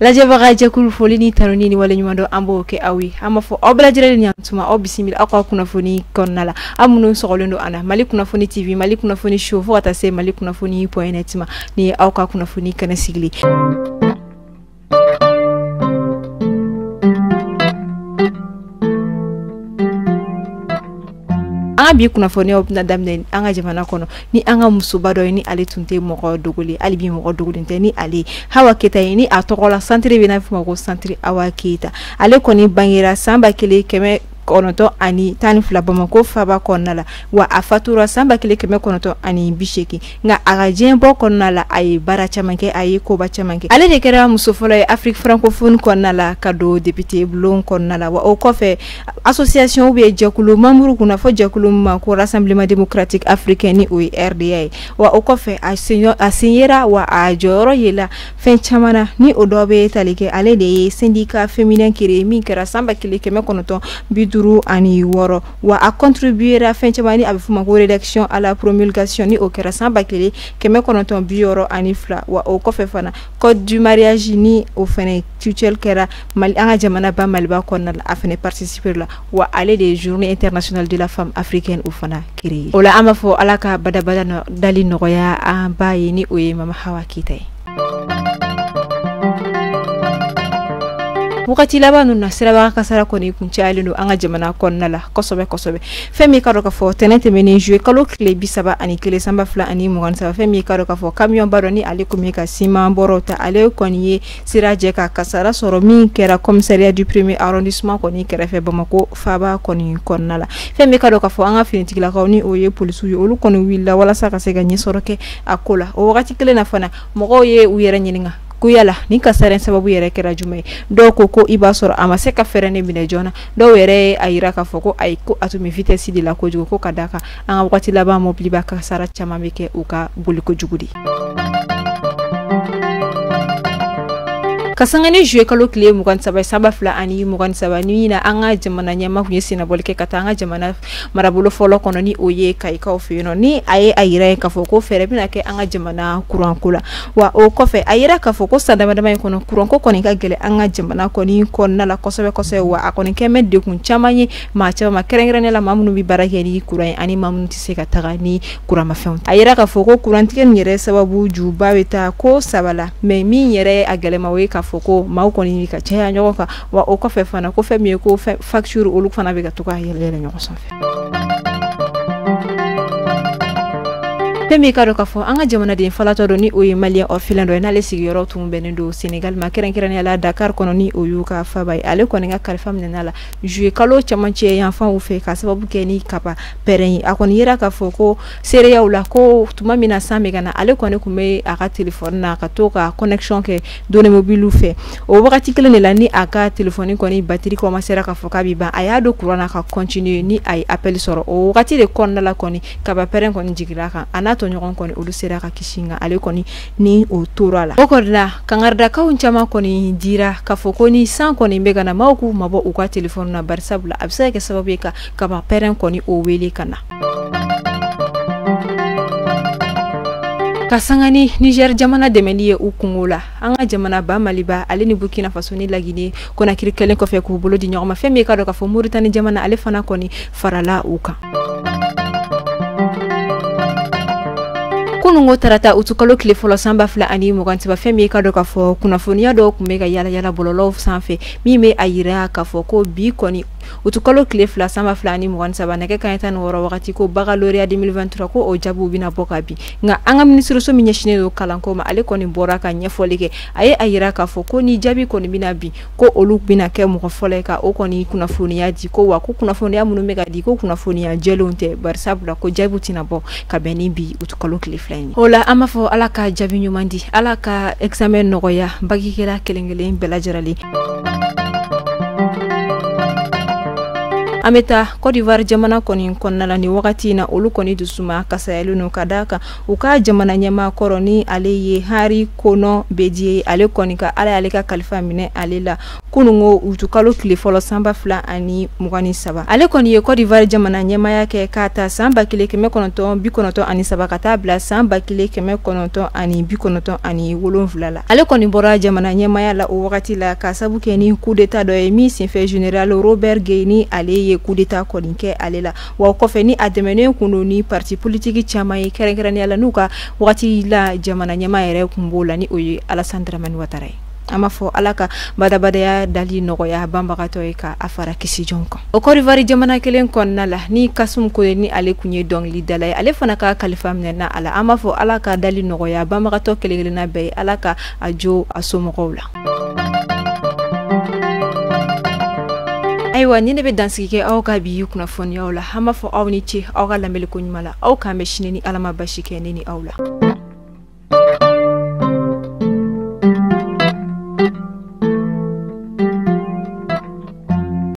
lajɛbaga jɛkulu foli ni tanuni ni waleɲuman dɔ an b'o kɛ aw ye an b'a fɔ aw bɛɛ lajɛlen ni ɲantuma aw bisimila aw ka kunnafoni kɔnɔna la aw minnu sɔgɔlen don an na Mali kunnafoni TV Mali kunnafoni show fo ka taa se Mali kunnafoni .net ma ni ye aw ka kunnafoni kɛnɛ sigili an bi kunnafoni aw bɛna daminɛ an ka jamana kɔnɔ ni an ka musoba dɔ ye ni ale tun tɛ mɔgɔ dogolen hali bi mɔgɔ dogolen tɛ ni ale Hawa Keyita ye ni a tɔgɔ la centre bɛ n'a fɔ ma ko centre Hawa Keyita ale kɔni bangera san 1912 Bamako faba kɔnɔna la wa a fatura san 1980 nka a ka diɲɛbɔ kɔnɔna la a ye baara caman kɛ a ye koba caman kɛ ale de kɛra muso fɔlɔ ye Afrique francophone kɔnɔna la ka don député bulon kɔnɔna la wa o kɔfɛ association bɛ jɛkulu membre kunna fɔ jɛkulu ma ko Rassemblement démocratique africain ni o ye RDA ye wa o kɔfɛ a signera wa a jɔyɔrɔ yela fɛn caman na ni o dɔ bɛ tali kɛ ale de ye syndicat féminin créé min kɛra san 1956 wa a contribuera fɛn caman ni a bɛ fɔ ma ko rédaction à la promulgation ni o kɛra san 1962 wa o kɔfɛ fana code du mariage ni o fɛnɛ tutelle kɛra Mali an ka jamana ba Maliba kɔnɔna la a fɛnɛ participer la wa ale de journée internationale de la femme africaine o fana créé o la an b'a fɔ ala ka badabada dali nɔgɔya an ba ye ni o ye Mama Hawa Keyita ye wakati laban ninnu na sirabaga kasara kɔni kun cayalen don an ka jamana kɔnɔna la kosɛbɛ fɛn min ka dɔ ka fɔ tɛnɛ tɛmɛnen juillet kalo tile 31 san 2023 fɛn min ka dɔ ka fɔ camion ba dɔ ni ale kun bɛ ka siman bɔrɔw ta ale kɔni ye sira jɛ ka kasara sɔrɔ min kɛra commissariat du premier arrondissement kɔni kɛrɛfɛ Bamako faba kɔni kɔnɔna la fɛn min ka dɔ ka fɔ an ka finitigilakaw ni o ye polisiw ye olu kɔni wulila walasa ka se ka ɲɛsɔrɔ kɛ a ko la o wagati kelen na fana mɔgɔw ye u yɛrɛ ɲininka ko yala ni kasara sababu yɛrɛ kɛra jumɛn ye dɔw ko i b'a sɔrɔ a ma se ka fɛrɛ ne minɛ joona dɔw yɛrɛ a yira k'a fɔ ko ayi ko a tun bɛ vitesse de la kojugu ko ka d'a kan an ka wagati laban mobili ba kasara caman bɛ kɛ u ka boli kojugu de kasangani juillet kalo tile 23 san 2023 ni na an ka jamana ɲɛma kun ye senabɔli kɛ ka taa an ka jamana marabolo fɔlɔ kɔnɔ ni o ye Kayikaw fɛ yen ni a ye a yira ye k'a fɔ ko fɛɛrɛ bɛna kɛ an ka jamana kuranko la wa o kɔfɛ a yira k'a fɔ ko san damadama in kɔnɔ kuranko kɔni ka gɛlɛn an ka jamana kɔni kɔnɔna la kosɛbɛ wa a kɔni kɛmɛ dekun caman ye maa caman ma kɛrɛnkɛrɛnnen la maa minnu bɛ baara kɛ ni kuran ye ani maa minnu tɛ se ka taga ni kuranmafɛnw a yira k'a fɔ ko kurantigɛ nin yɛrɛ sababu juba bɛ taa ko sabala mais min yɛrɛ a gɛlɛma o ye k'a fɔ ko maaw kɔni ka caya ɲɔgɔn kan wa o kɔfɛ fana ko fɛn min ye ko facture olu fana bɛ ka to ka yɛlɛ ɲɔgɔn sanfɛ fɛn min ka dɔ ka fɔ an ka jamanaden falatɔ dɔ ni o ye malien orphelin dɔ ye n'ale sigiyɔrɔ tun bɛnnen don Sénégal ma kɛrɛnkɛrɛnnenya la Dakar kɔnɔ ni o y'u ka faba ye ale kɔni ka kalifa minɛna la juillet kalo camancɛ yanfanw fɛ ka sababu kɛ ni kaba pɛrɛn ye a kɔni yera k'a fɔ ko seereyaw la ko tuma min na san bɛ ka na ale kɔni tun bɛ a ka telefɔni na ka to ka connexion kɛ données mobiles fɛ o wagati kelen de la ni a ka telefɔni kɔni batterie commencera k'a fɔ k'a bɛ ban a y'a don courant na ka continuer ni a ye appel sɔrɔ o wagati de kɔnɔna la kɔni kaba pɛrɛn kɔni jiginra kan a n'a tɔɲɔgɔn kɔni olu sera ka kisi nka ale kɔni ni o tora la o kɔni la kangaridakaw caman kɔni dira k'a fɔ ko ni san kɔni bɛ ka na maaw k'u mabɔ u ka telefɔni na bari sabula a bɛ se ka kɛ sababu ye ka kaba pɛrɛn kɔni o wele ka na ka sanga ni Niger jamana dɛmɛli ye u kungo la an ka jamana ba Maliba ale ni Burkina Faso ni Laginɛ Conakry kelen kɔfɛ k'u bolo di ɲɔgɔn ma fɛn min ka dɔ k'a fɔ Mauritanie jamana ale fana kɔni farala u kan kunungo tarata utukalo tile fɔlɔ san 2023 fɛn min ka dɔ k'a fɔ kunnafoniya dɔw tun bɛ ka yala bɔlɔlɔw sanfɛ min bɛ a yira k'a fɔ ko bi kɔni utukalo tile 2 san 2023 nɛgɛ kanɲɛ 16 wagati ko baccalauréat 2023 ko o jaabiw bɛna bɔ ka bin nka an ka minisiriso min ɲɛsinnen don kalanko ma ale kɔni bɔra ka ɲɛfɔli kɛ a ye a yira k'a fɔ ko ni jaabi kɔni bɛna bin ko olu bɛna kɛ mɔgɔ fɔlɔ ye ka o kɔni kunnafoniya di ko wa ko kunnafoniya minnu bɛ ka di ko kunnafoniya jɛlenw tɛ bari sabula ko jaabiw tɛna bɔ ka bɛn ni bi utukalo tile 2 ye o la an b'a fɔ ala ka jaabi ɲuman di ala ka examen nɔgɔya bagikɛla kelen-kelen bɛɛ lajɛlen ameta Côte d'Ivoire jamana kɔni kɔnɔna la ni wagati na olu kɔni dusuma kasayalen no ka d'a kan u ka jamana ɲɛma kɔrɔ ni ale ye Hari Kono Bedie ale kɔni ka ala y'ale ka kalifa minɛ ale la kunungo utukalo tile fɔlɔ sanba 2023 ale kɔni ye Côte d'Ivoire jamana ɲɛmaya kɛ ka ta san 1993 ka taa bila san 1997 la ale kɔni bɔra jamana ɲɛmaya la o wagati la ka sabu kɛ ni coup d'état dɔ ye min senfɛ général Robert Gueye ni ale ye coup d'état kɔni kɛ ale la wa kɔfɛ ni a dɛmɛnen kun don ni parti politique caman ye kɛrɛnkɛrɛnnenya la n'u ka wagati la jamana ɲɛma yɛrɛ kun b'o la ni o ye Alassane Dramane Ouattara ye ama fɔ ala ka badabadaya dali nɔgɔya banbagatɔ ye ka afara kisi jɔn kan o Côte d'Ivoire jamana kelen kɔnɔna la ni Kasum Koye ni ale kun ye dɔnkili dala ye ale fana ka kalifa minɛna ala ama fɔ ala ka dali nɔgɔya banbagatɔ kelenkelenna bɛɛ ye ala ka a jo a somɔgɔw la ayiwa ni ne bɛ dansigi kɛ aw ka bi kunnafoniyaw la an b'a fɔ aw ni ce aw ka lamɛnliko ɲuman la aw k'an bɛ sini ni ala ma basi kɛ ne ni aw la